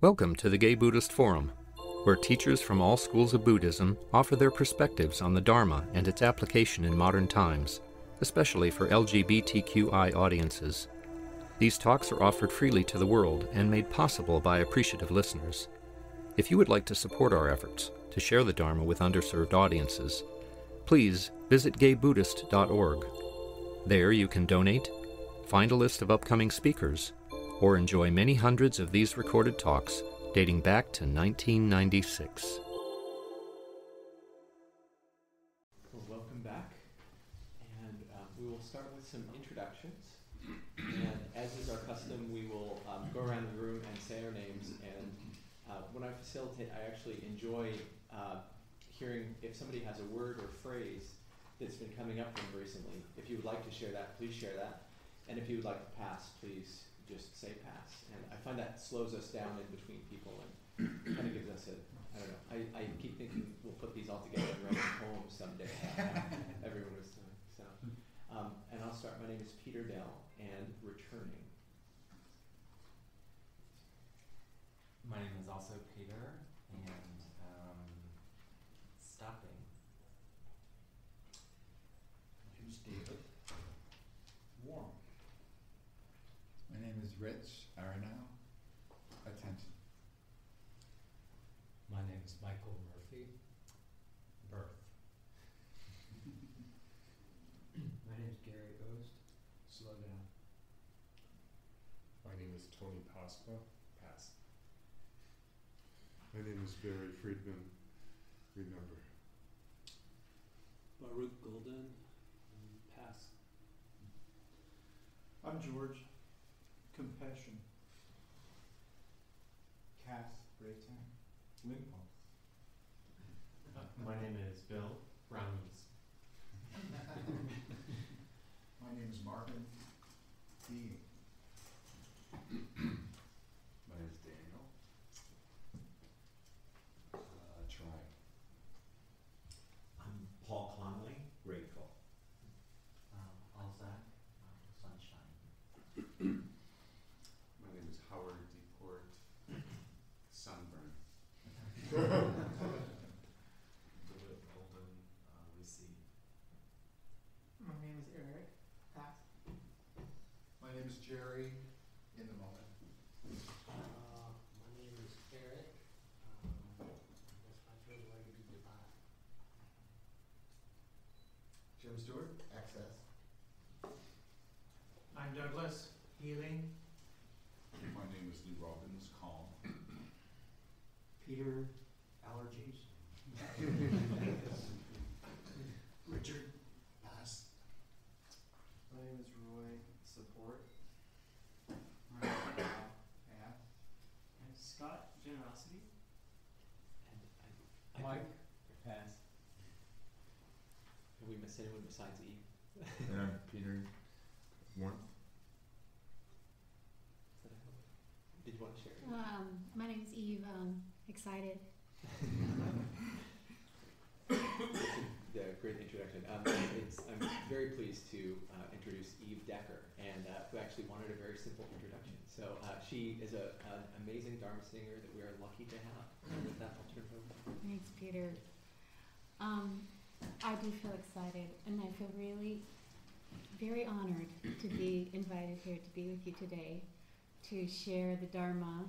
Welcome to the Gay Buddhist Forum, where teachers from all schools of Buddhism offer their perspectives on the Dharma and its application in modern times, especially for LGBTQI audiences. These talks are offered freely to the world and made possible by appreciative listeners. If you would like to support our efforts to share the Dharma with underserved audiences, please visit gaybuddhist.org. There you can donate, find a list of upcoming speakers, or enjoy many hundreds of these recorded talks dating back to 1996. Well, welcome back, and we will start with some introductions. And as is our custom, we will go around the room and say our names. And when I facilitate, I actually enjoy hearing if somebody has a word or phrase that's been coming up for them recently. If you would like to share that, please share that. And if you would like to pass, please just say pass. And I find that slows us down in between people and kind of gives us a, I don't know, I keep thinking we'll put these all together and write a poem someday. Everyone was doing. So, and I'll start. My name is Peter Dell, and returning. My name is also Peter, and stopping. My name is David. Warm. My name is Rich Aronow. Attention. My name is Michael Murphy. Birth. My name is Gary Ost. Slow down. My name is Tony Pasqua. Pass. My name is Barry Friedman. Remember. Baruch Golden. Pass. I'm George. Compassion. Cass Brayton. Wimples. My name is Bill Brownies. My name is Marvin D. My name is Daniel. Try. I'm Paul Conley, grateful. Alzak, sunshine. My name is Howard Deport. Sunburn. Golden, receive. My name is Eric. Pass. My name is Jerry. In the moment. My name is Eric. That's my third way to be goodbye. Jim Stewart. Access. I'm Douglas. Healing. My name is Lee Robbins. Calm. Peter. Allergies. Richard. Pass. My name is Roy. Support. Pass. And Scott. Generosity. And Mike. Pass. Have we missed anyone besides Eve? And I'm Peter. Warmth. Did you want to share? My name is Eve. Excited. Yeah, great introduction. I'm very pleased to introduce Eve Decker, and who actually wanted a very simple introduction. So she is an amazing Dharma singer that we are lucky to have. And with that, I'll turn it over. Thanks, Peter. I do feel excited, and I feel really very honored to be invited here to be with you today to share the Dharma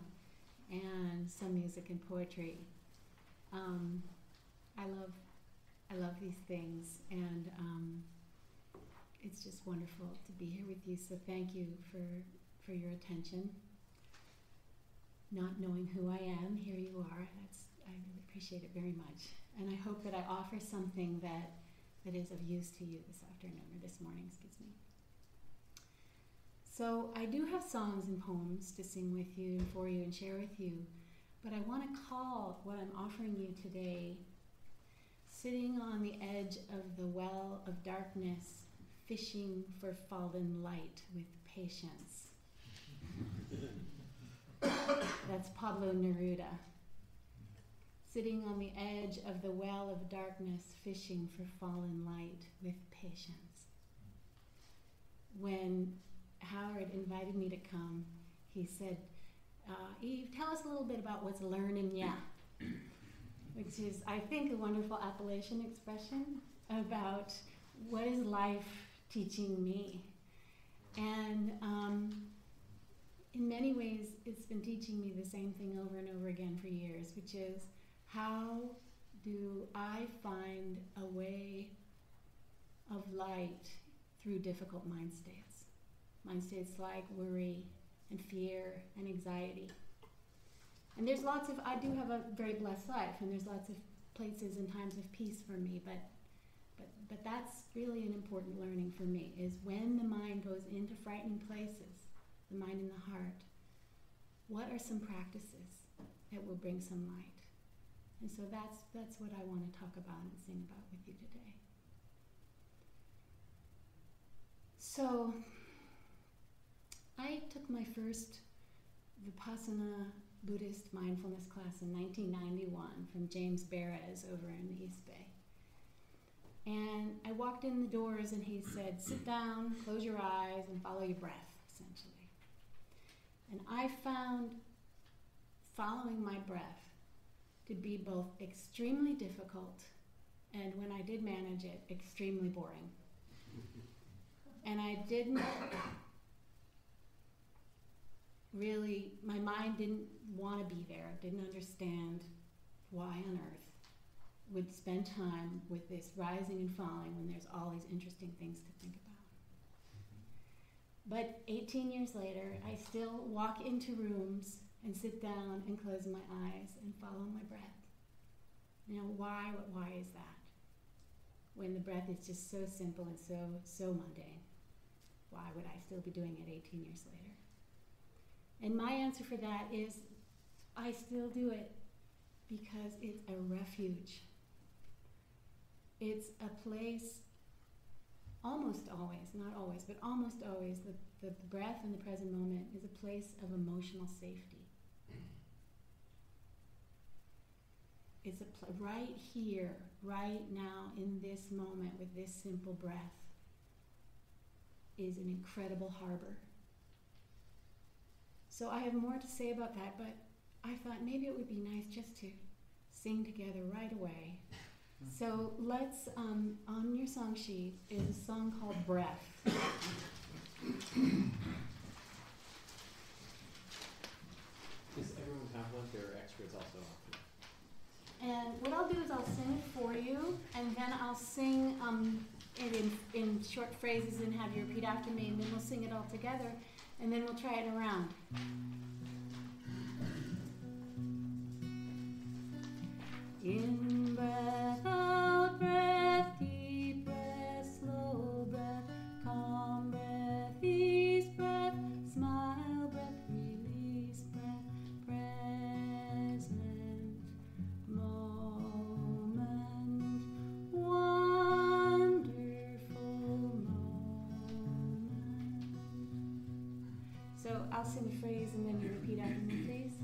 and some music and poetry. I love these things, and it's just wonderful to be here with you. So thank you for your attention. Not knowing who I am, here you are. I really appreciate it very much, and I hope that I offer something that is of use to you this afternoon or this morning. Excuse me. So I do have songs and poems to sing with you and for you and share with you, but I want to call what I'm offering you today sitting on the edge of the well of darkness, fishing for fallen light with patience. That's Pablo Neruda. Sitting on the edge of the well of darkness, fishing for fallen light with patience. When Howard invited me to come, he said, Eve, tell us a little bit about what's learning ya, which is, I think, a wonderful Appalachian expression about what is life teaching me. And in many ways, it's been teaching me the same thing over and over again for years, which is, how do I find a way of light through difficult mind states? Mind states like worry and fear and anxiety. And there's lots of, I do have a very blessed life, and there's lots of places and times of peace for me, but that's really an important learning for me, is when the mind goes into frightening places, the mind and the heart, what are some practices that will bring some light? And so that's what I want to talk about and sing about with you today. So, I took my first Vipassana Buddhist mindfulness class in 1991 from James Beres over in the East Bay. And I walked in the doors and he said, sit down, close your eyes, and follow your breath, essentially. And I found following my breath to be both extremely difficult and, when I did manage it, extremely boring. And I didn't really, my mind didn't want to be there, didn't understand why on earth would spend time with this rising and falling when there's all these interesting things to think about. But 18 years later, I still walk into rooms and sit down and close my eyes and follow my breath. Now, why is that? When the breath is just so simple and so mundane. Why would I still be doing it 18 years later? And my answer for that is, I still do it because it's a refuge. It's a place, almost always, not always, but almost always, the breath in the present moment is a place of emotional safety. It's right here, right now, in this moment, with this simple breath, is an incredible harbor. So I have more to say about that, but I thought maybe it would be nice just to sing together right away. So let's, on your song sheet is a song called Breath. Does everyone have one? There are extras also. And what I'll do is I'll sing it for you, and then I'll sing it in short phrases and have you repeat after me, and then we'll sing it all together, and then we'll try it around. In breath, out breath, deep breath, slow breath, calm breath, ease breath, smile breath, release breath, present moment, wonderful moment. So I'll sing the phrase and then you repeat after me, please.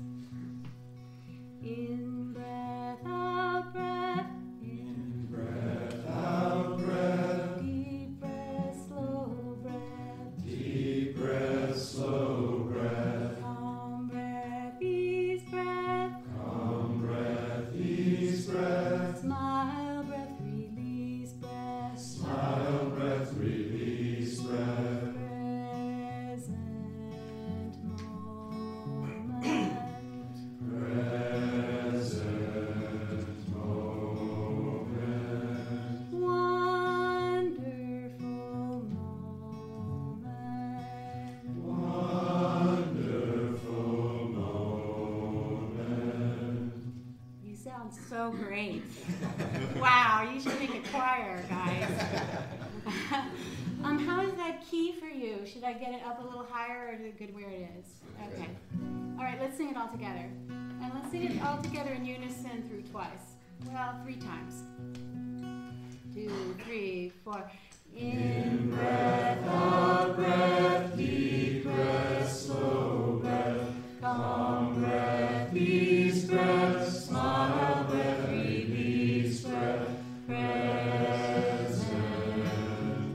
In breath, out breath. In breath, out breath. Deep breath, slow breath. Deep breath, slow breath. Calm breath, ease breath. Calm breath, ease breath. Smile breath, release breath. Smile breath, release breath. So great. Wow, you should make a choir, guys. How is that key for you? Should I get it up a little higher, or is it good where it is? Okay. All right, let's sing it all together. And let's sing it all together in unison through twice. Well, 3 times. 2, 3, 4. In breath, out breath, deep breath, slow breath, calm breath, ease breath, smile breath, release breath, present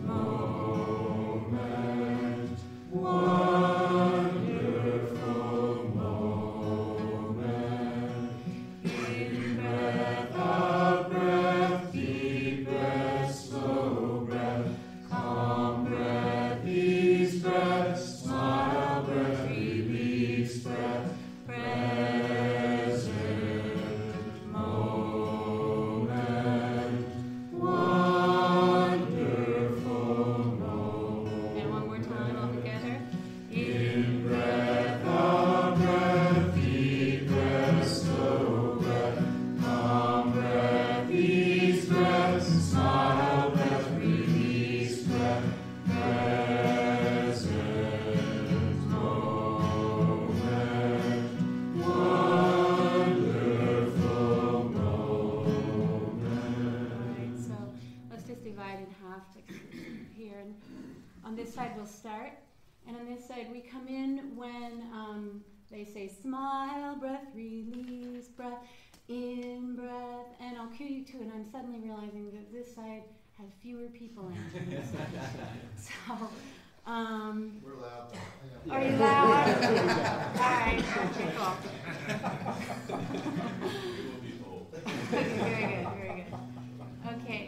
moment, wonderful moment. they say smile, breath, release, breath, in, breath, and I'll cue you to it, and I'm suddenly realizing that this side has fewer people in it. So, we're loud though. Are you loud? All right, okay, cool. You will be told. Very good, very good. Okay,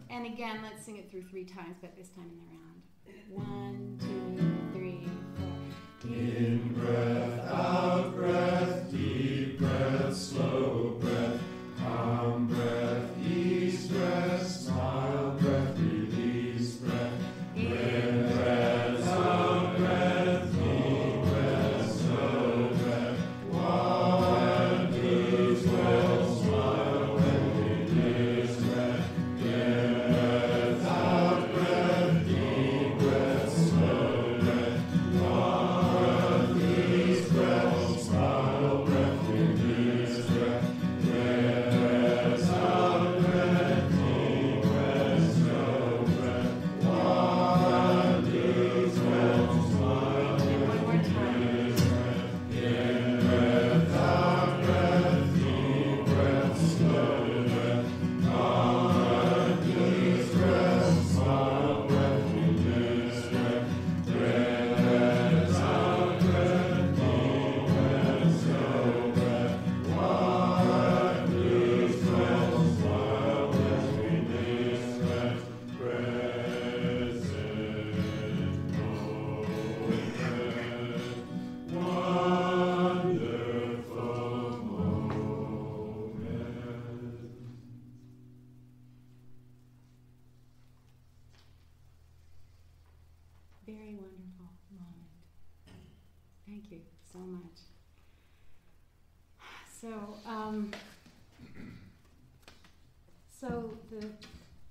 and again, let's sing it through 3 times, but this time in the round. 1, 2, 3, 4. In breath, out breath, deep breath, slow breath, calm breath, ease breath, smile breath, release breath. In breath, out breath, deep breath, slow breath, one, ease breath, smile breath, release breath. In breath, out breath, deep breath, slow breath, one, ease breath, smile breath, release breath. In breath, out breath, deep breath, slow breath, one, ease breath, smile breath, release breath. In breath, out breath, deep breath, slow breath, one, ease breath, smile breath, release breath. Breath, out breath, deep breath, slow breath, one, ease breath, smile breath, release breath. Present moment, wonderful moment. Very wonderful moment. Thank you so much. So the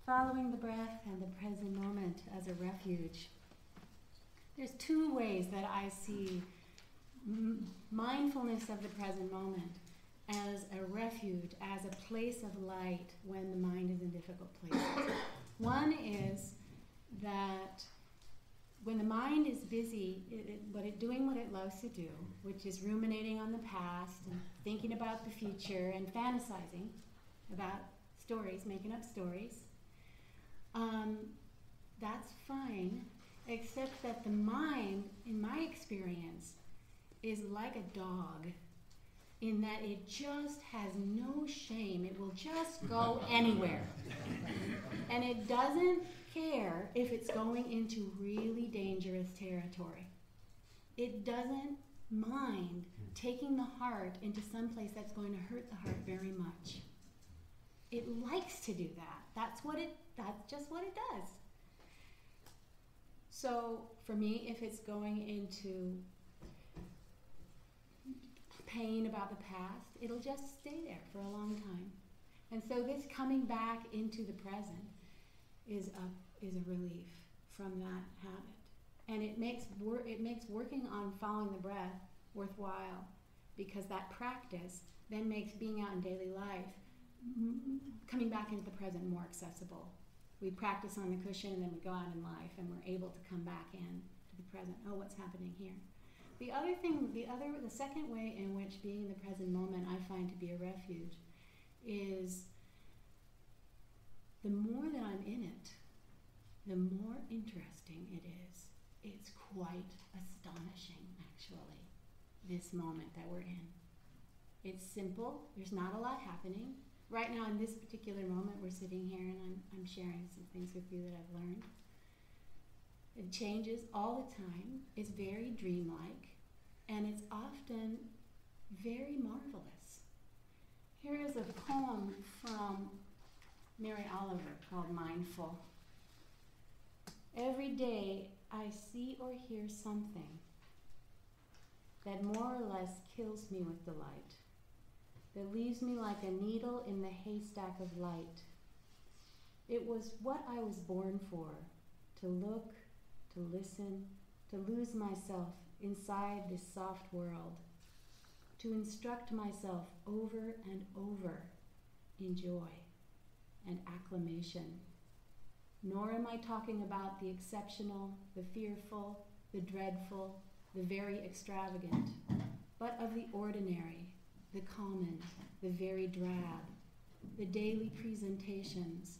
following the breath and the present moment as a refuge. There's 2 ways that I see mindfulness of the present moment as a refuge, as a place of light when the mind is in difficult places. One is that when the mind is busy, doing what it loves to do, which is ruminating on the past and thinking about the future and fantasizing about stories, making up stories, that's fine, except that the mind, in my experience, is like a dog in that it just has no shame. It will just go anywhere. And it doesn't care if it's going into really dangerous territory. It doesn't mind taking the heart into some place that's going to hurt the heart very much. It likes to do that. That's just what it does. So for me, if it's going into pain about the past, it'll just stay there for a long time. And so this coming back into the present is a relief from that habit. And it makes working on following the breath worthwhile, because that practice then makes being out in daily life, coming back into the present, more accessible. We practice on the cushion and then we go out in life and we're able to come back in to the present. Oh, what's happening here? The second way in which being in the present moment I find to be a refuge is the more that I'm in it, the more interesting it is. It's quite astonishing, actually, this moment that we're in. It's simple. There's not a lot happening. Right now, in this particular moment, we're sitting here and I'm sharing some things with you that I've learned. It changes all the time. It's very dreamlike, and it's often very marvelous. Here is a poem from Mary Oliver called Mindful. Every day I see or hear something that more or less kills me with delight, that leaves me like a needle in the haystack of light. It was what I was born for, to look, to listen, to lose myself inside this soft world, to instruct myself over and over in joy and acclamation. Nor am I talking about the exceptional, the fearful, the dreadful, the very extravagant, but of the ordinary, the common, the very drab, the daily presentations.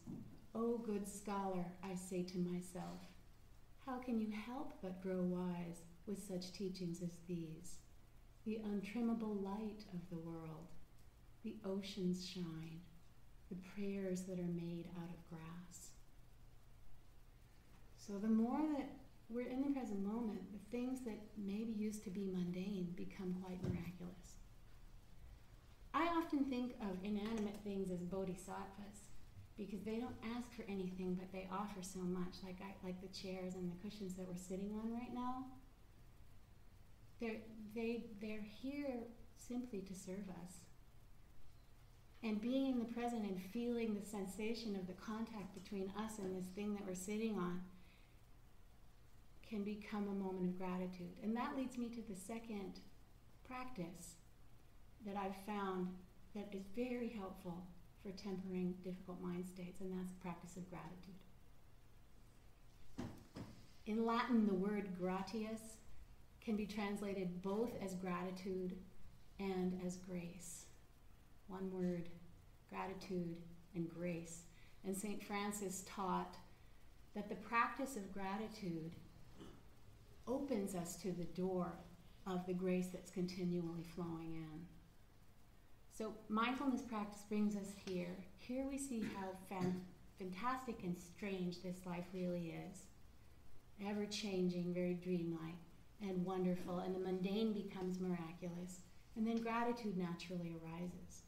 O good scholar, I say to myself, how can you help but grow wise with such teachings as these? The untrimmable light of the world, the ocean's shine, the prayers that are made out of grass. So the more that we're in the present moment, the things that maybe used to be mundane become quite miraculous. I often think of inanimate things as bodhisattvas because they don't ask for anything, but they offer so much, like the chairs and the cushions that we're sitting on right now. They're here simply to serve us. And being in the present and feeling the sensation of the contact between us and this thing that we're sitting on can become a moment of gratitude. And that leads me to the second practice that I've found that is very helpful for tempering difficult mind states, and that's the practice of gratitude. In Latin, the word gratias can be translated both as gratitude and as grace. One word, gratitude and grace. And St. Francis taught that the practice of gratitude opens us to the door of the grace that's continually flowing in. So mindfulness practice brings us here. Here we see how fantastic and strange this life really is. Ever-changing, very dreamlike and wonderful, and the mundane becomes miraculous, and then gratitude naturally arises.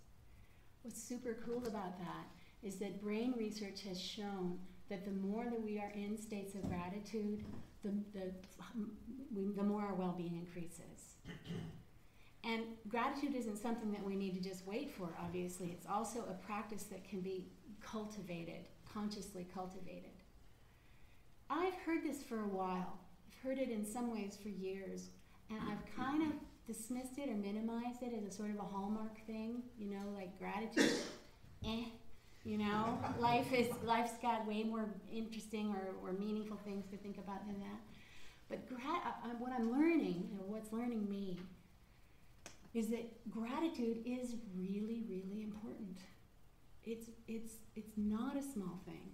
What's super cool about that is that brain research has shown that the more that we are in states of gratitude, the more our well-being increases. And gratitude isn't something that we need to just wait for, obviously. It's also a practice that can be cultivated, consciously cultivated. I've heard this for a while. I've heard it in some ways for years, and I've kind of dismissed it or minimized it as a sort of a hallmark thing, like gratitude, life's got way more interesting or meaningful things to think about than that. But what I'm learning, what's learning me, is that gratitude is really, really important. It's not a small thing.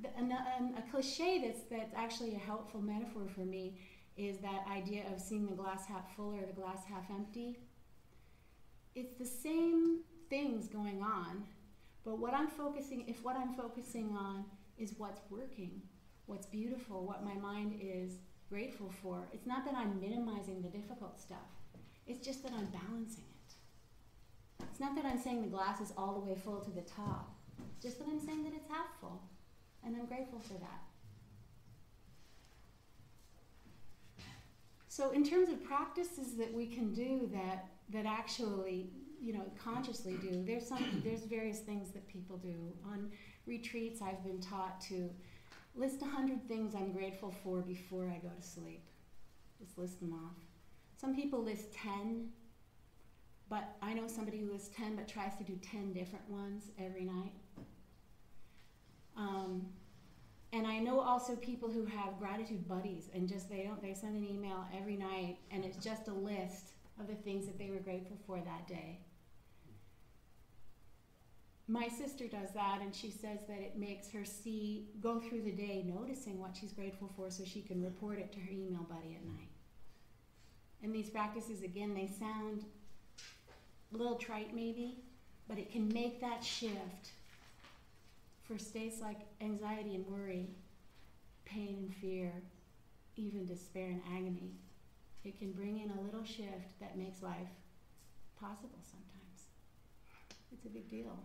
A cliche that's actually a helpful metaphor for me is that idea of seeing the glass half full or the glass half empty. It's the same things going on, but what I'm focusing on is what's working, what's beautiful, what my mind is grateful for. It's not that I'm minimizing the difficult stuff. It's just that I'm balancing it. It's not that I'm saying the glass is all the way full to the top. It's just that I'm saying that it's half full, and I'm grateful for that. So in terms of practices that we can do that actually, consciously do, there's various things that people do. On retreats, I've been taught to list 100 things I'm grateful for before I go to sleep. Just list them off. Some people list 10, but I know somebody who lists 10 but tries to do 10 different ones every night. And I know also people who have gratitude buddies and they send an email every night and it's just a list of the things that they were grateful for that day. My sister does that, and she says that it makes her go through the day noticing what she's grateful for so she can report it to her email buddy at night. And these practices, again, they sound a little trite maybe, but it can make that shift for states like anxiety and worry, pain and fear, even despair and agony. It can bring in a little shift that makes life possible sometimes. It's a big deal.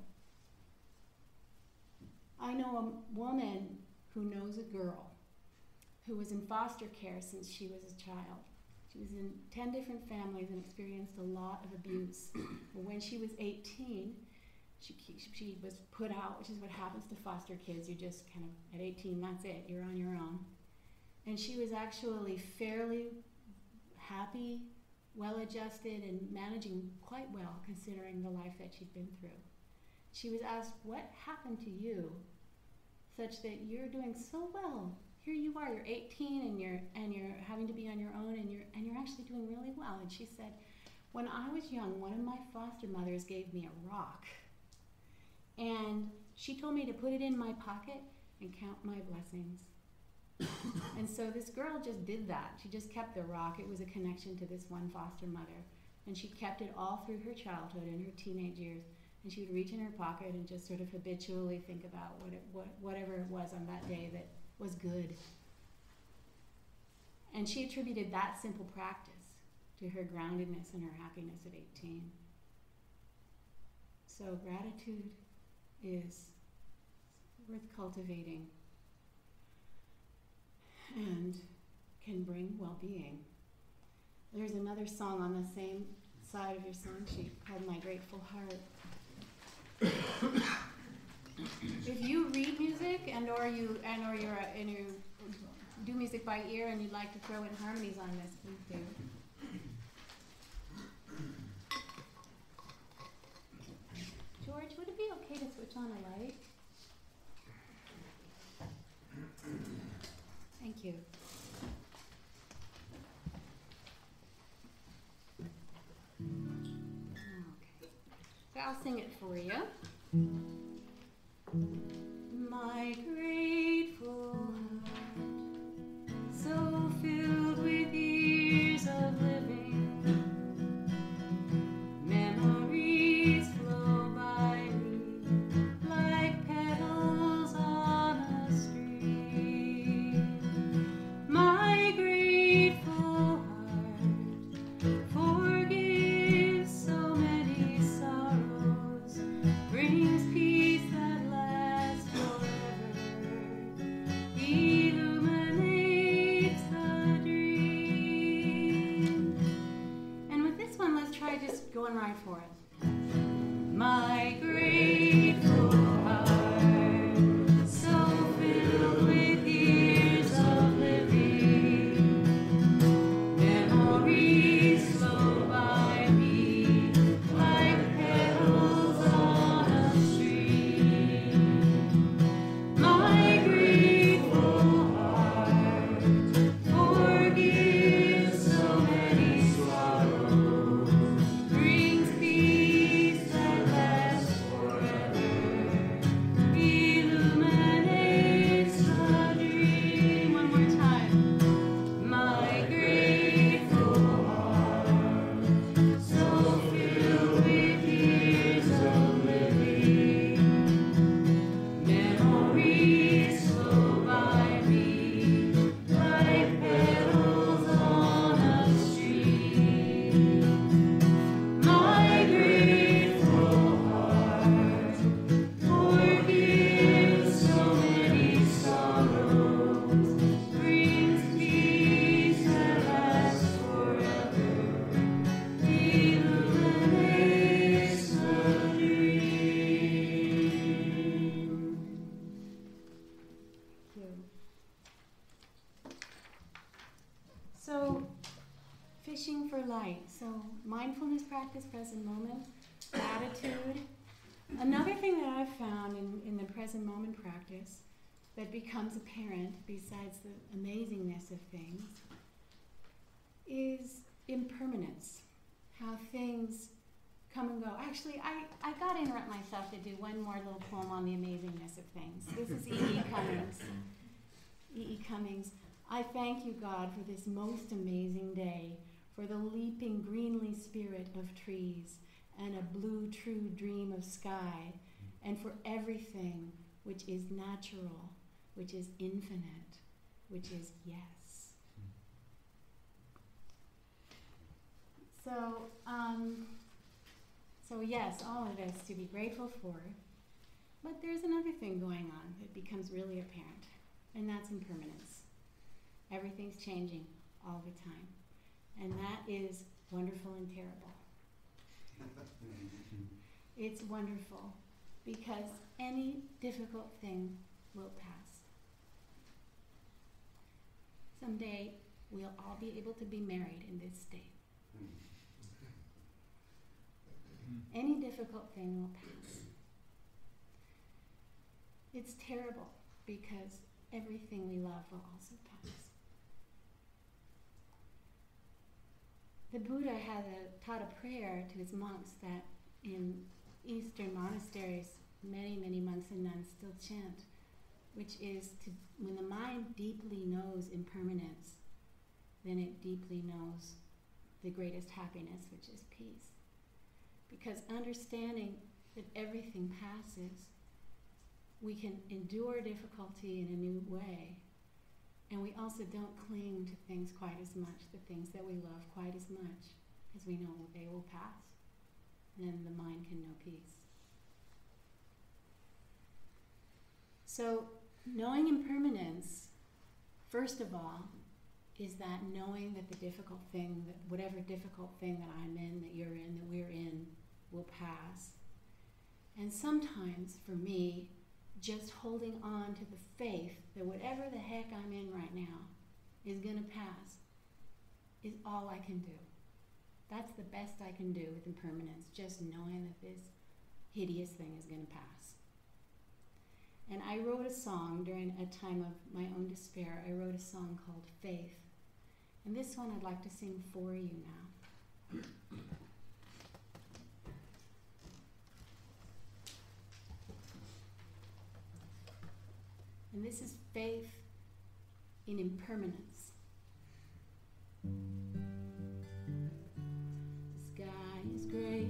I know a woman who knows a girl who was in foster care since she was a child. She was in 10 different families and experienced a lot of abuse. When she was 18, she was put out, which is what happens to foster kids. You just kind of, at 18, that's it, you're on your own. And she was actually fairly happy, well-adjusted, and managing quite well considering the life that she'd been through. She was asked, what happened to you such that you're doing so well here you are, you're 18 and you're having to be on your own and you're actually doing really well. And she said, when I was young, one of my foster mothers gave me a rock. And she told me to put it in my pocket and count my blessings. And so this girl just did that. She just kept the rock. It was a connection to this one foster mother. And she kept it all through her childhood and her teenage years. And she would reach in her pocket and just sort of habitually think about whatever it was on that day that was good. And she attributed that simple practice to her groundedness and her happiness at 18. So gratitude is worth cultivating and can bring well-being. There's another song on the same side of your song sheet called My Grateful Heart. If you read music and you do music by ear and you'd like to throw in harmonies on this, please do. George, would it be okay to switch on a light? Thank you. Okay. So I'll sing it for you. My grateful heart, so filled with years of living, memories flow by me like petals on a stream. My grateful heart forgives so many sorrows, brings peace that lasts forever, illuminates the dream. And with this one, let's try just going right for it. My grateful heart, so filled with years of living, memories flow by me like petals on a stream. My grateful heart forgives so many sorrows, brings peace that lasts forever, illuminates the dream. One more time. My grateful heart, so filled with years of living, memories flow by me like petals on a stream. My grateful heart forgives so many sorrows, brings peace that lasts forever, illuminates the dream. So, fishing for light. So, mindfulness practice, present moment, gratitude. Another thing that I've found in the present moment practice that becomes apparent, besides the amazingness of things, is impermanence. How things come and go. Actually, I got to interrupt myself to do one more little poem on the amazingness of things. This is E.E. Cummings. E.E. Cummings. I thank you, God, for this most amazing day, for the leaping greenly spirit of trees and a blue true dream of sky, and for everything which is natural, which is infinite, which is yes. So yes, all of this to be grateful for, but there's another thing going on that becomes really apparent, and that's impermanence. Everything's changing all the time, and that is wonderful and terrible. It's wonderful because any difficult thing will pass. Someday we'll all be able to be married in this state. Any difficult thing will pass. It's terrible because everything we love will also pass. The Buddha taught a prayer to his monks that in Eastern monasteries, many, many monks and nuns still chant, which is when the mind deeply knows impermanence, then it deeply knows the greatest happiness, which is peace. Because understanding that everything passes, we can endure difficulty in a new way. And we also don't cling to things quite as much, the things that we love quite as much, because we know they will pass. Then the mind can know peace. So, knowing impermanence, first of all, is that knowing that the difficult thing, that whatever difficult thing that I'm in, that you're in, that we're in, will pass. And sometimes, for me, just holding on to the faith that whatever the heck I'm in right now is going to pass is all I can do. That's the best I can do with impermanence, just knowing that this hideous thing is going to pass. And I wrote a song during a time of my own despair. I wrote a song called Faith. And this one I'd like to sing for you now. And this is faith in impermanence. The sky is gray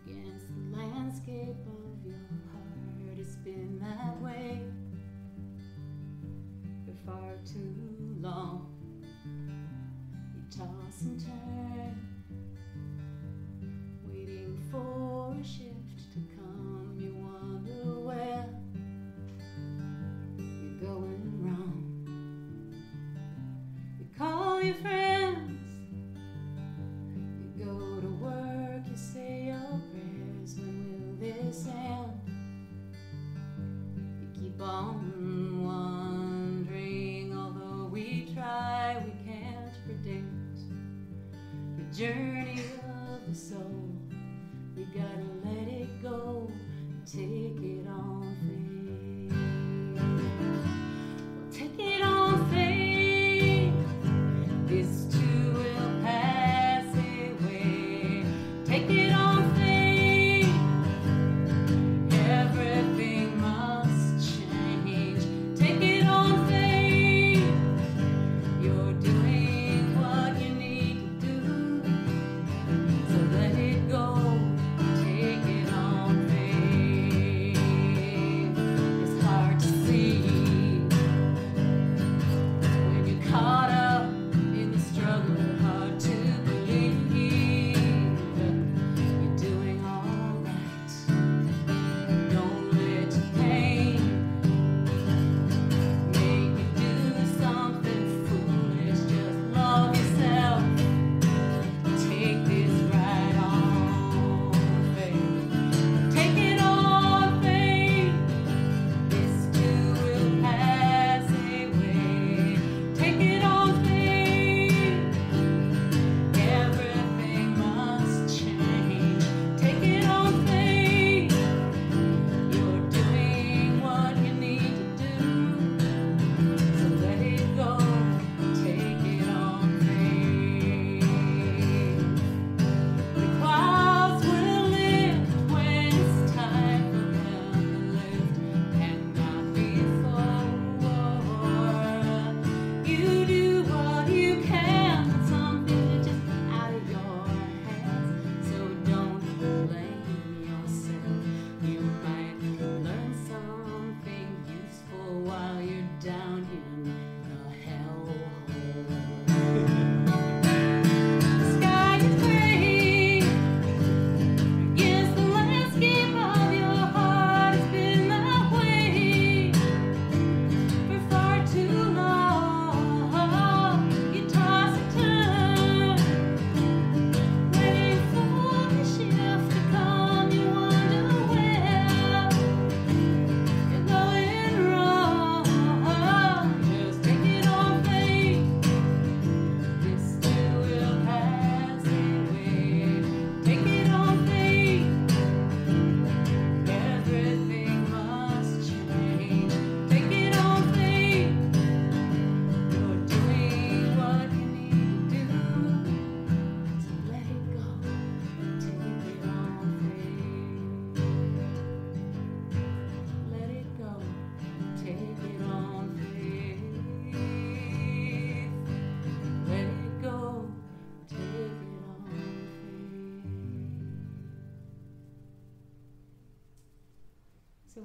against the landscape of your heart. It's been that way for far too long. You toss and turn, waiting for a shift to come. You wonder where you're going wrong. You call your friends, you go to work, you say your prayers. When will this end? You keep on wondering, although we try, we can't predict the journey of the soul. You gotta let it go and take it on faith. Well, take it on faith. This too will pass away. Take it on faith. Everything must change. Take it on faith. You're doing what you need to do. So let it go. Take it on faith. It's hard.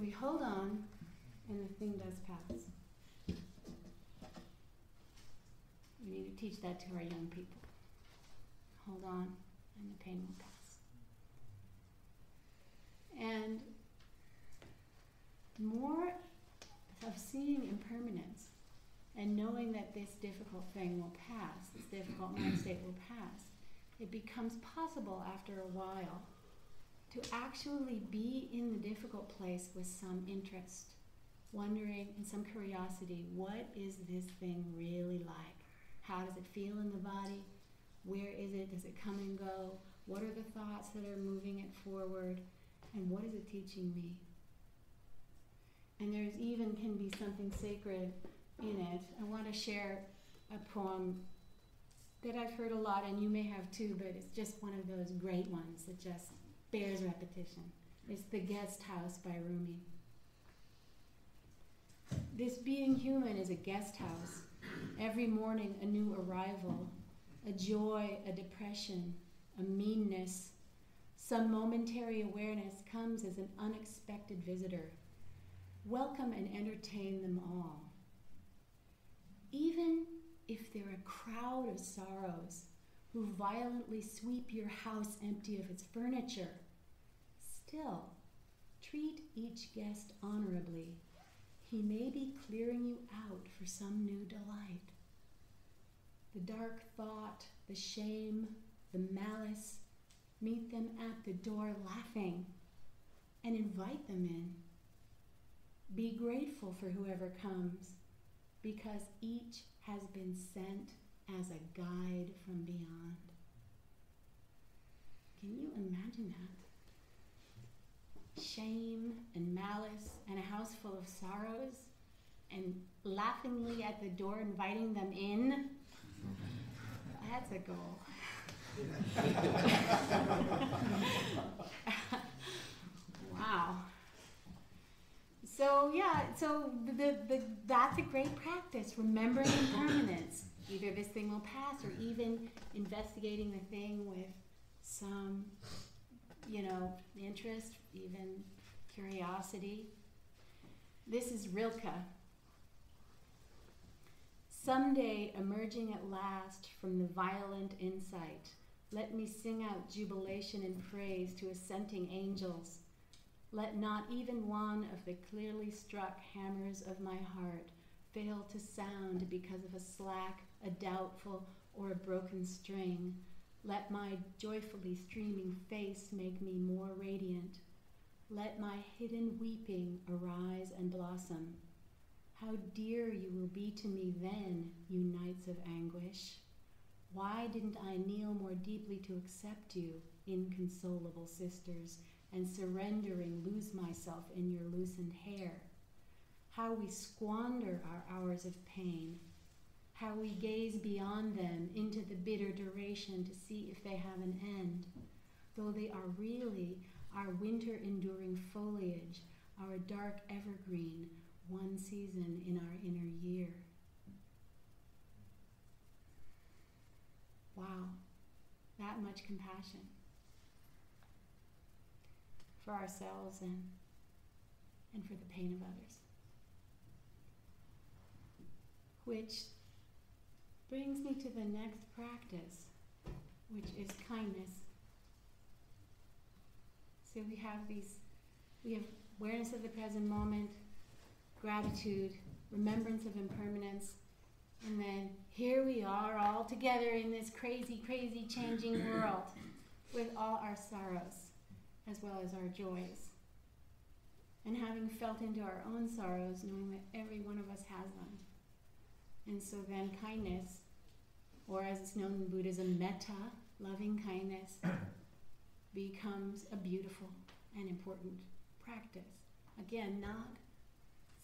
we hold on, and the thing does pass. We need to teach that to our young people. Hold on, and the pain will pass. And more of seeing impermanence and knowing that this difficult thing will pass, this difficult mind state will pass, it becomes possible after a while to actually be in the difficult place with some interest, wondering and some curiosity, what is this thing really like? How does it feel in the body? Where is it? Does it come and go? What are the thoughts that are moving it forward? And what is it teaching me? And there's even can be something sacred in it. I want to share a poem that I've heard a lot, and you may have too, but it's just one of those great ones that just bears repetition. It's The Guest House by Rumi. This being human is a guest house. Every morning a new arrival, a joy, a depression, a meanness. Some momentary awareness comes as an unexpected visitor. Welcome and entertain them all. Even if they're a crowd of sorrows who violently sweep your house empty of its furniture, still treat each guest honorably. He may be clearing you out for some new delight. The dark thought, the shame, the malice, meet them at the door laughing and invite them in. Be grateful for whoever comes, because each has been sent as a guide from beyond. Can you imagine that? Shame and malice and a house full of sorrows, and laughingly at the door inviting them in. That's a goal. Wow. So that's a great practice, remembering impermanence. Either this thing will pass, or even investigating the thing with some, interest, even curiosity. This is Rilke. Someday, emerging at last from the violent insight, let me sing out jubilation and praise to assenting angels. Let not even one of the clearly struck hammers of my heart fail to sound because of a slack, a doubtful, or a broken string. Let my joyfully streaming face make me more radiant. Let my hidden weeping arise and blossom. How dear you will be to me then, you nights of anguish. Why didn't I kneel more deeply to accept you, inconsolable sisters, and surrendering lose myself in your loosened hair? How we squander our hours of pain. How we gaze beyond them into the bitter duration to see if they have an end, though they are really our winter-enduring foliage, our dark evergreen, one season in our inner year. Wow, that much compassion for ourselves and for the pain of others. Which brings me to the next practice, which is kindness. So we have awareness of the present moment, gratitude, remembrance of impermanence, and then here we are all together in this crazy, crazy changing world with all our sorrows as well as our joys. And having felt into our own sorrows, knowing that every one of us has them. And so then kindness, or as it's known in Buddhism, metta, loving kindness, becomes a beautiful and important practice. Again, not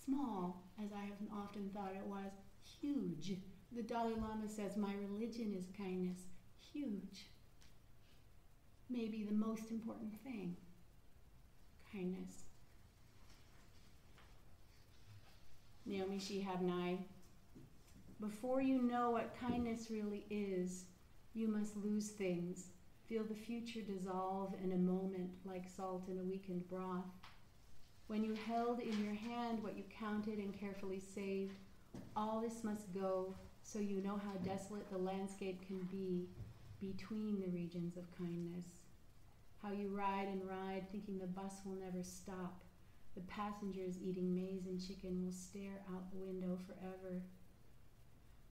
small, as I have often thought it was, huge. The Dalai Lama says, my religion is kindness. Huge. Maybe the most important thing, kindness. Naomi Shihab Nye, before you know what kindness really is, you must lose things, feel the future dissolve in a moment like salt in a weakened broth. When you held in your hand what you counted and carefully saved, all this must go, so you know how desolate the landscape can be between the regions of kindness. How you ride and ride, thinking the bus will never stop. The passengers eating maize and chicken will stare out the window forever.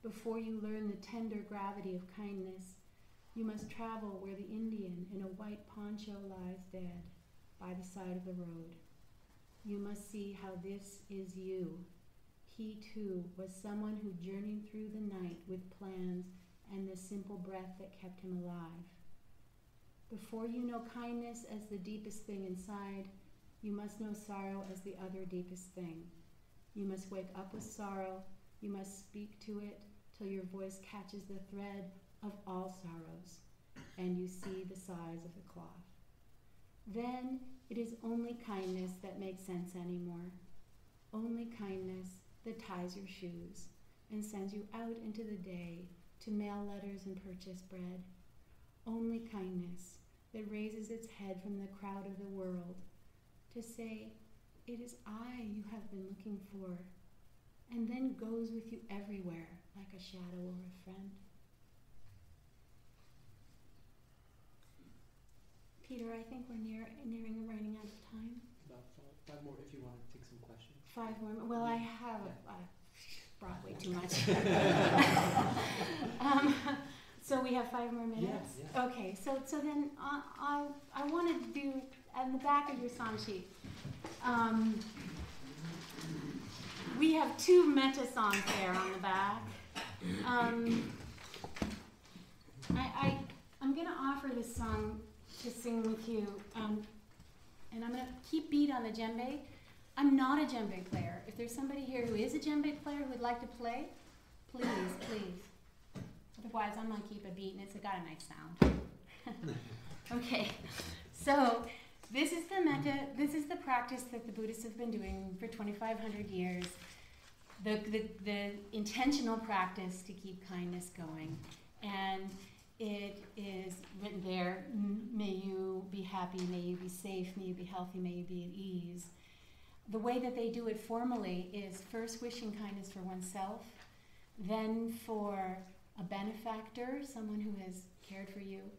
Before you learn the tender gravity of kindness, you must travel where the Indian in a white poncho lies dead by the side of the road. You must see how this is you. He too was someone who journeyed through the night with plans and the simple breath that kept him alive. Before you know kindness as the deepest thing inside, you must know sorrow as the other deepest thing. You must wake up with sorrow. You must speak to it till your voice catches the thread of all sorrows, and you see the size of the cloth. Then it is only kindness that makes sense anymore. Only kindness that ties your shoes and sends you out into the day to mail letters and purchase bread. Only kindness that raises its head from the crowd of the world to say, "It is I you have been looking for," and then goes with you everywhere like a shadow or a friend. Peter, I think we're nearing running out of time. About five more if you want to take some questions. 5 more. Well, I have brought way too much. So we have 5 more minutes? Yes. Okay, so then I want to do, on the back of your song sheet, we have 2 metta songs there on the back. I'm going to offer this song to sing with you, and I'm going to keep beat on the djembe. I'm not a djembe player. If there's somebody here who is a djembe player who would like to play, please. Otherwise, I'm going to keep a beat, and it's got a nice sound. Okay, so this is the metta. This is the practice that the Buddhists have been doing for 2,500 years. The intentional practice to keep kindness going. And it is written there, may you be happy, may you be safe, may you be healthy, may you be at ease. The way that they do it formally is first wishing kindness for oneself, then for a benefactor, someone who has cared for you,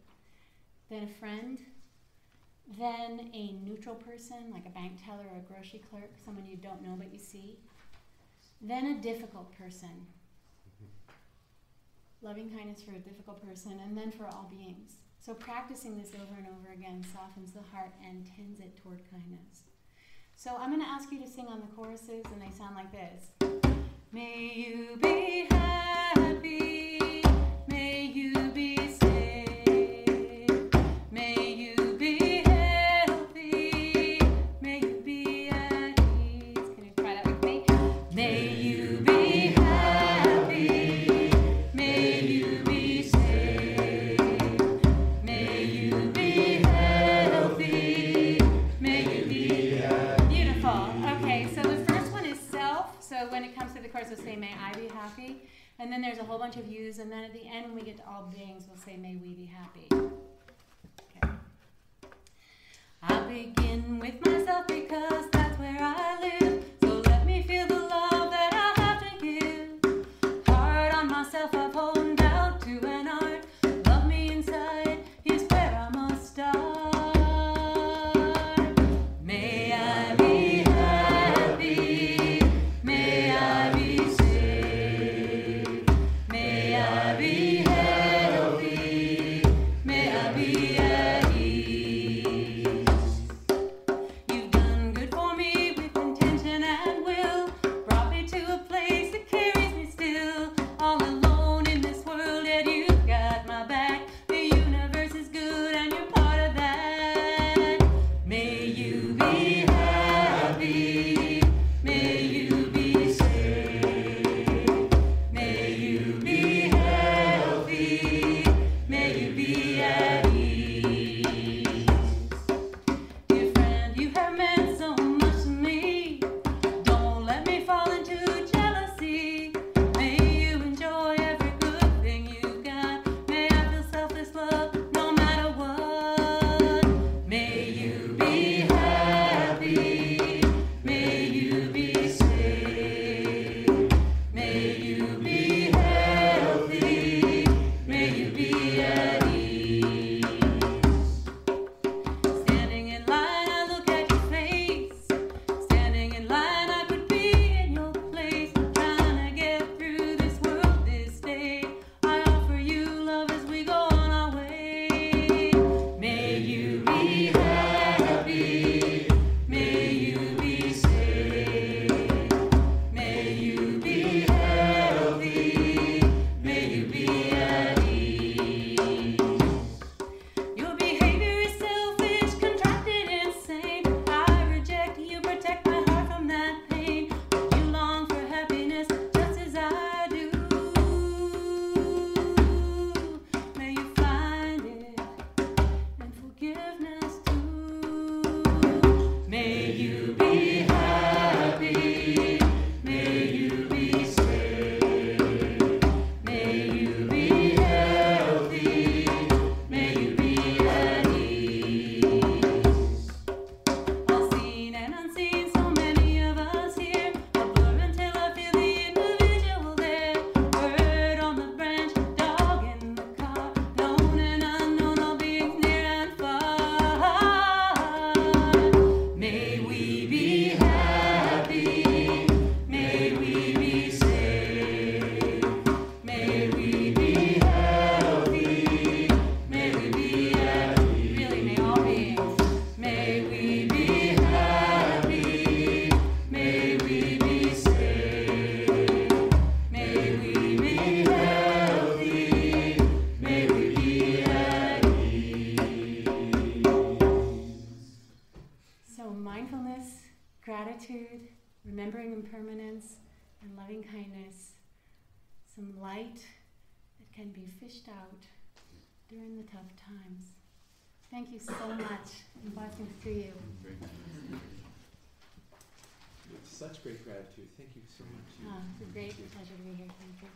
then a friend, then a neutral person, like a bank teller or a grocery clerk, someone you don't know but you see, then a difficult person. Loving kindness for a difficult person, and then for all beings. So practicing this over and over again softens the heart and tends it toward kindness. So I'm going to ask you to sing on the choruses, and they sound like this. May you be happy, may you be safe, may you be healthy, may you be at ease. Can you try that with me? May you be happy, may you be safe, may you be healthy, may you be at ease. Beautiful. Okay, so the first one is self. So when it comes to the chorus, we'll say, may I be happy. And then there's a whole bunch of yous. And then at the end, when we get to all beings, we'll say, may we be happy. Okay. I'll begin with myself because that's where I live. So let me feel the love that I have to give. Hard on myself, I've honed out to an art. Love me inside is where I must start. May I be happy, may I be safe, may I be healthy, may I be at ease. You gratitude, remembering impermanence, and loving kindness, some light that can be fished out during the tough times. Thank you so much, and blessings to you. With such great gratitude, thank you so much. It's a great pleasure to be here. Thank you.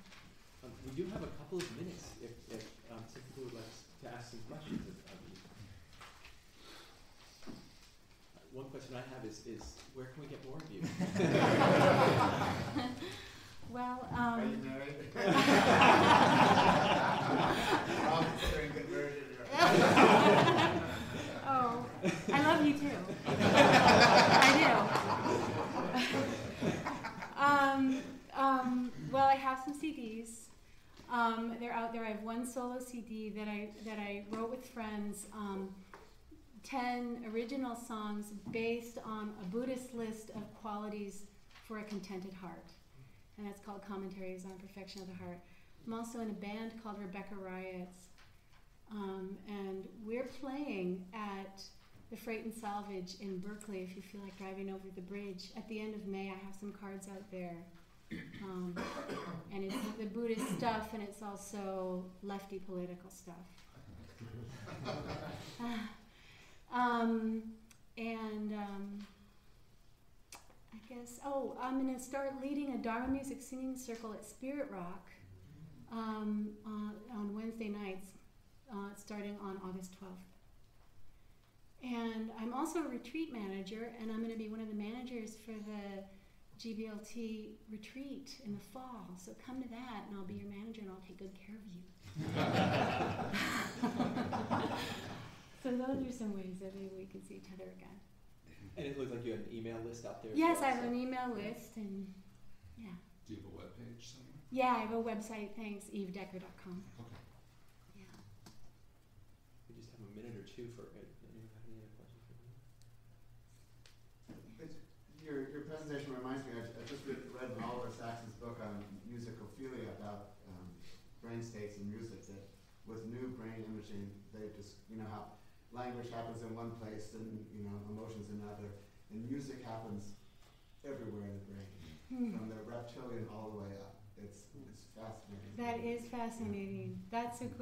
We do have a couple of minutes if some people would like to ask some questions of you. One question I have is where can we get more of you? Well, are you married? I'm considering conversion. Oh, I love you too. I do. Well, I have some CDs. They're out there. I have one solo CD that I wrote with friends. 10 original songs based on a Buddhist list of qualities for a contented heart. And that's called Commentaries on Perfection of the Heart. I'm also in a band called Rebecca Riots. And we're playing at the Freight and Salvage in Berkeley if you feel like driving over the bridge. At the end of May, I have some cards out there. And it's the Buddhist stuff, and it's also lefty political stuff. I guess, I'm going to start leading a Dharma music singing circle at Spirit Rock on Wednesday nights, starting on August 12th. And I'm also a retreat manager, and I'm going to be one of the managers for the GBLT retreat in the fall. So come to that, and I'll be your manager, and I'll take good care of you. So those are some ways that maybe we can see each other again. And it looks like you have an email list out there. Yes, I have an email list, and yeah. Do you have a webpage somewhere? Yeah, I have a website, thanks, evedecker.com. Okay. Yeah. We just have a minute or two for anyone have any other questions for me? Your presentation reminds me, I just read Oliver Sacks's book on musicophilia about brain states and music, that with new brain imaging, they just, how language happens in one place and, emotions in another, and music happens everywhere in the brain, from the reptilian all the way up. It's fascinating. That is fascinating.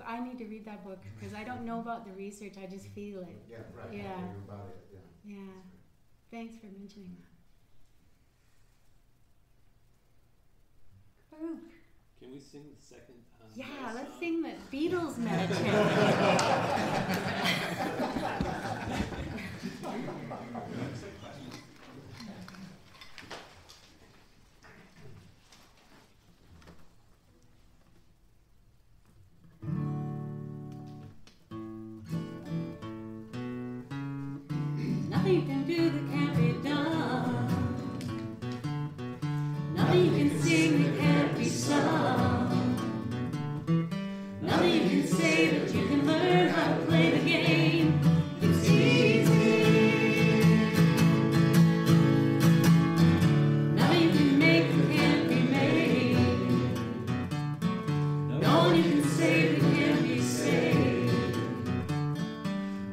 I need to read that book, because I don't know about the research, I just feel it. Yeah, right. Yeah. About it, yeah. Yeah. Thanks for mentioning that. Baruch. Can we sing the second? Yeah, let's sing the Beatles meditation. Nothing you can do that can't be done. Nothing you can sing that can't be sung. Nothing you can say that you can learn how to play the game. It's easy. Nothing you can make that can't be made. No one you can save that can't be saved.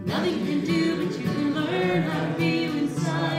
Nothing you can do, but you can learn how to be you inside.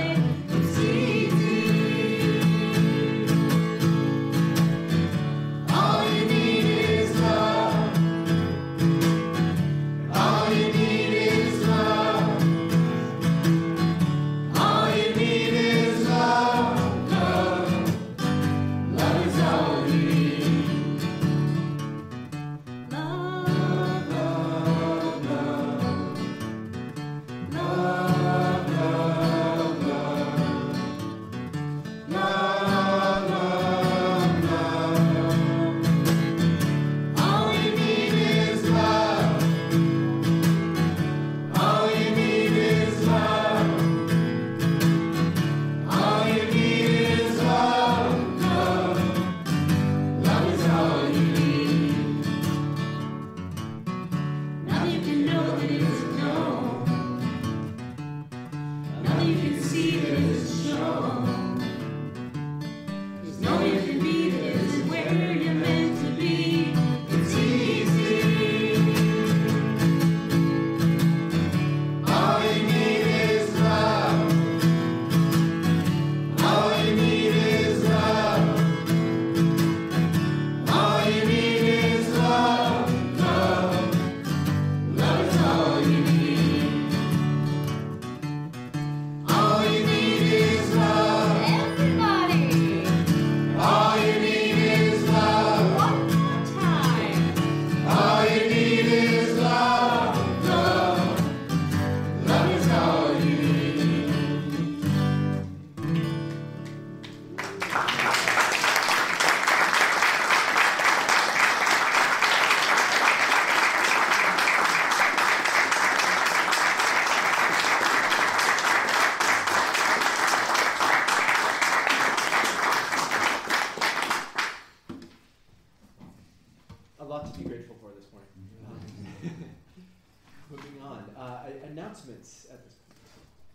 Announcements at this point.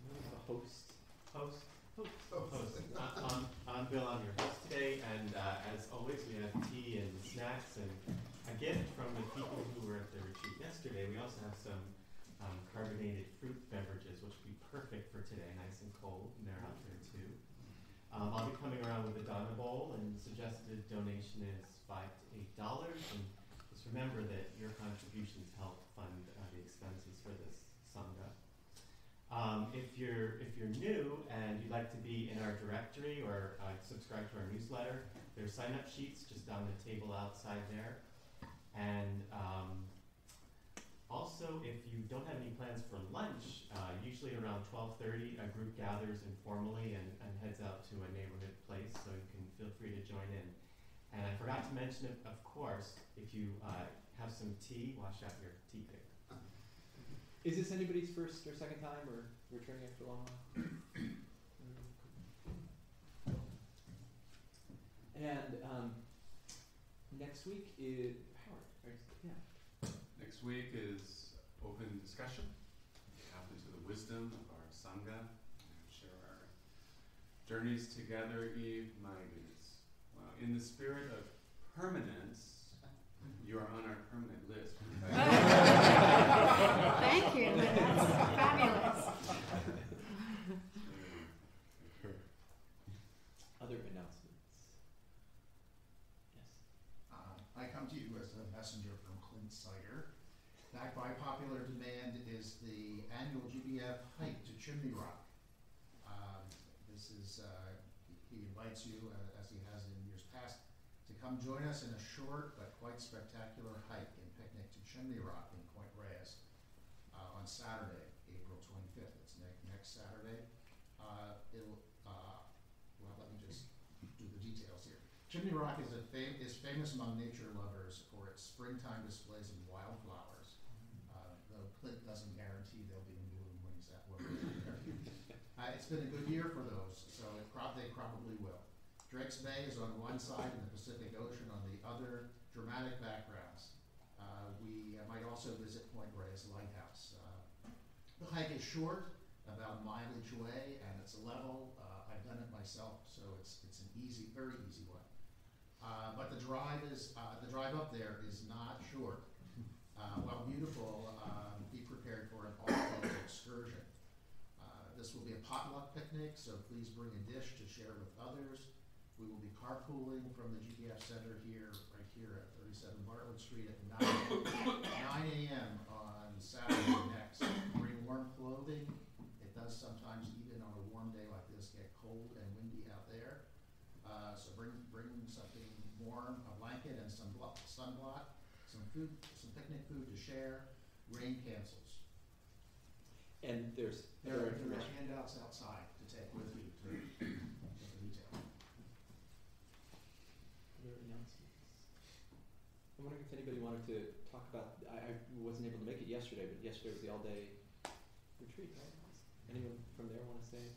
We have a host. Host. I'm Bill, I'm your host today, and as always we have tea and snacks and a gift from the people who were at the retreat yesterday. We also have some carbonated fruit beverages, which would be perfect for today, nice and cold, and they're out there too. I'll be coming around with a Dharma bowl, and suggested donation is $5 to $8, and just remember that your contributions help fund the expenses for this Sangha. If you're new and you'd like to be in our directory or subscribe to our newsletter, there's sign-up sheets just down the table outside there. And also, if you don't have any plans for lunch, usually around 12:30, a group gathers informally and heads out to a neighborhood place, so you can feel free to join in. And I forgot to mention it, of course, if you have some tea, wash out your tea paper. Is this anybody's first or second time, or returning after a long while? And next week is Howard. Yeah. Next week is open discussion. Tap into the wisdom of our Sangha and share our journeys together. My goodness. Well, in the spirit of permanence, you are on our permanent list. Thank you. That's fabulous. Other announcements? Yes. I come to you as a messenger from Clint Cider. Backed by popular demand is the annual GBF hike to Chimney Rock. This is, he invites you, as he has in years past, to come join us in a short but quite spectacular hike and picnic to Chimney Rock in Point Reyes on Saturday, April 25th. It's next Saturday. Well, let me just do the details here. Chimney Rock is famous among nature lovers for its springtime displays of wildflowers, though Clint doesn't guarantee they'll be in bloom when he's at work. It's been a good year for those, so they probably will. Drake's Bay is on one side and the Pacific Ocean on the other, dramatic backgrounds. We might also visit Point Reyes Lighthouse. The hike is short, about a mile each way, and it's level. I've done it myself, so it's an easy, very easy one. But the drive up there is not short. While beautiful, be prepared for an all-day excursion. This will be a potluck picnic, so please bring a dish to share with others. We will be carpooling from the GPF Center right here at 37 Bartlett Street at 9 a.m. on Saturday next. Bring warm clothing. It does sometimes, even on a warm day like this, get cold and windy out there. So bring something warm, a blanket and some sunblock, some food, some picnic food to share. Rain cancels. And there are handouts outside to take with you to the detail. Other announcements? I'm wondering if anybody wanted to talk about, I wasn't able to make it yesterday, but yesterday was the all-day retreat, right? Anyone from there want to say a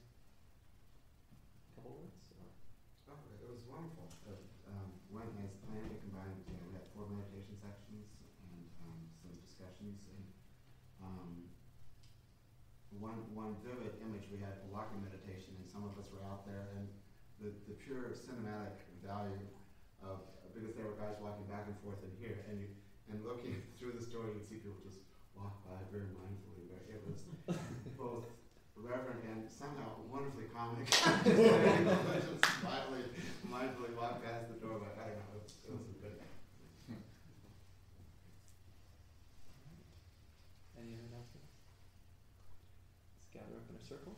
couple words? Or? Oh, it was wonderful. One has planned to combine, we had 4 meditation sections and some discussions. And one vivid image, we had a walking meditation, and some of us were out there, and the pure cinematic value of, because there were guys walking back and forth in here, and looking through the story, you'd see people just walk by very mindfully. It was both reverent and somehow wonderfully comic. Just mindfully walk past the door, but I don't know, it was a good. Any other announcements? Let's gather up in a circle.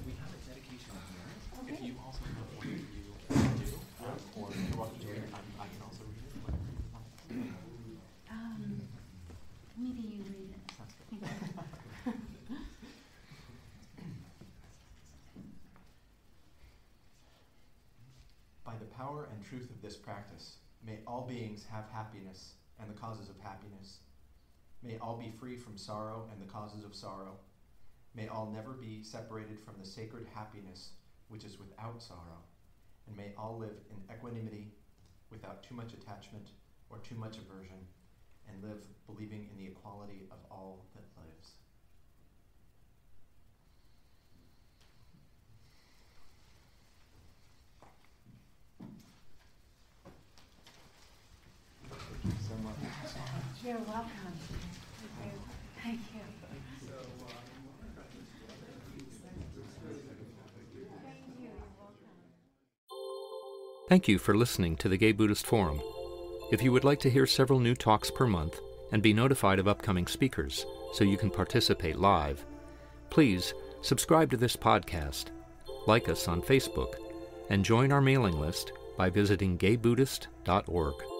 We have a dedication here. Okay. If you also have one that you do, or you're welcome to read it, I can also read it. Maybe you read it. By the power and truth of this practice, may all beings have happiness and the causes of happiness. May all be free from sorrow and the causes of sorrow. May all never be separated from the sacred happiness which is without sorrow. And may all live in equanimity without too much attachment or too much aversion. and live believing in the equality of all that lives. Thank you so much. You're welcome. Thank you. Thank you for listening to the Gay Buddhist Forum. If you would like to hear several new talks per month and be notified of upcoming speakers so you can participate live, please subscribe to this podcast, like us on Facebook, and join our mailing list by visiting gaybuddhist.org.